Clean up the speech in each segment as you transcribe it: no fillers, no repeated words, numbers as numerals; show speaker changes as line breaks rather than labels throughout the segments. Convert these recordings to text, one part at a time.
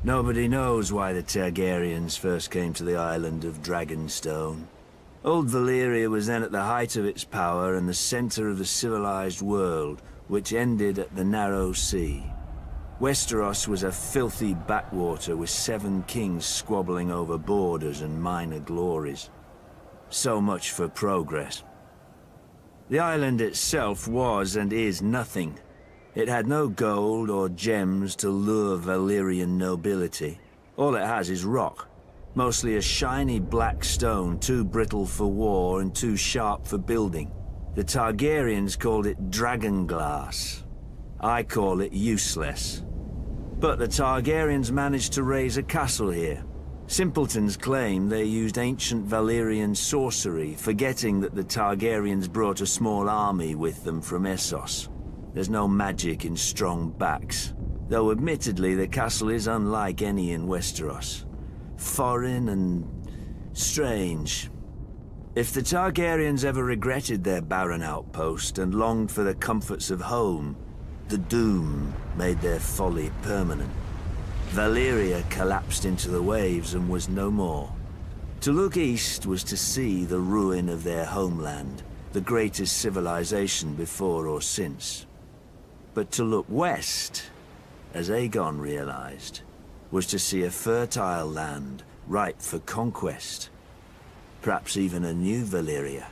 Nobody knows why the Targaryens first came to the island of Dragonstone. Old Valyria was then at the height of its power and the center of the civilized world, which ended at the Narrow Sea. Westeros was a filthy backwater with 7 kings squabbling over borders and minor glories. So much for progress. The island itself was and is nothing. It had no gold or gems to lure Valyrian nobility. All it has is rock. Mostly a shiny black stone, too brittle for war and too sharp for building. The Targaryens called it dragonglass. I call it useless. But the Targaryens managed to raise a castle here. Simpletons claim they used ancient Valyrian sorcery, forgetting that the Targaryens brought a small army with them from Essos. There's no magic in strong backs, though admittedly the castle is unlike any in Westeros. Foreign and strange. If the Targaryens ever regretted their barren outpost and longed for the comforts of home, the doom made their folly permanent. Valyria collapsed into the waves and was no more. To look east was to see the ruin of their homeland, the greatest civilization before or since. But to look west, as Aegon realized, was to see a fertile land ripe for conquest. Perhaps even a new Valyria.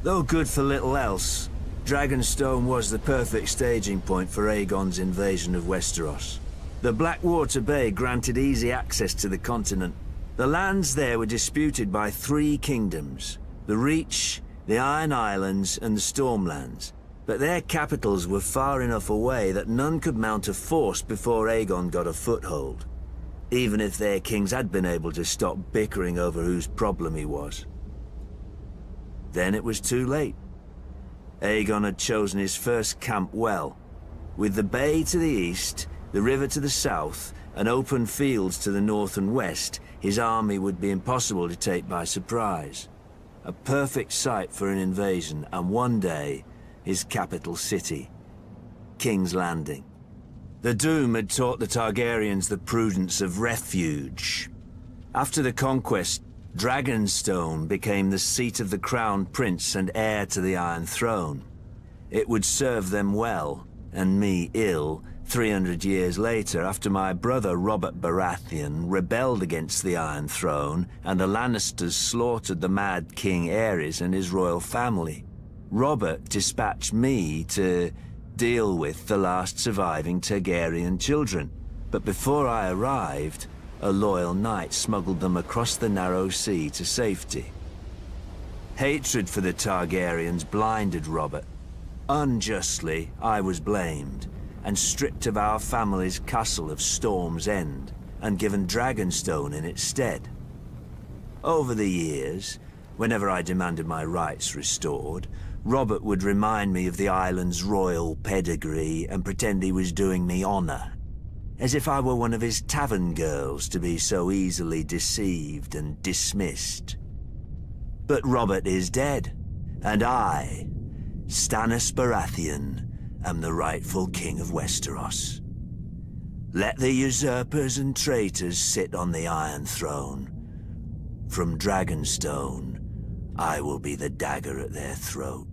Though good for little else, Dragonstone was the perfect staging point for Aegon's invasion of Westeros. The Blackwater Bay granted easy access to the continent. The lands there were disputed by 3 kingdoms, the Reach, the Iron Islands, and the Stormlands. But their capitals were far enough away that none could mount a force before Aegon got a foothold, even if their kings had been able to stop bickering over whose problem he was. Then it was too late. Aegon had chosen his first camp well, with the bay to the east, the river to the south, and open fields to the north and west. His army would be impossible to take by surprise. A perfect site for an invasion, and one day, his capital city, King's Landing. The Doom had taught the Targaryens the prudence of refuge. After the conquest, Dragonstone became the seat of the crowned prince and heir to the Iron Throne. It would serve them well, and me ill, 300 years later, after my brother Robert Baratheon rebelled against the Iron Throne and the Lannisters slaughtered the Mad King Aerys and his royal family. Robert dispatched me to deal with the last surviving Targaryen children. But before I arrived, a loyal knight smuggled them across the Narrow Sea to safety. Hatred for the Targaryens blinded Robert. Unjustly, I was blamed, and stripped of our family's castle of Storm's End, and given Dragonstone in its stead. Over the years, whenever I demanded my rights restored, Robert would remind me of the island's royal pedigree and pretend he was doing me honor, as if I were one of his tavern girls to be so easily deceived and dismissed. But Robert is dead, and I, Stannis Baratheon, am the rightful king of Westeros. Let the usurpers and traitors sit on the Iron Throne. From Dragonstone, I will be the dagger at their throat.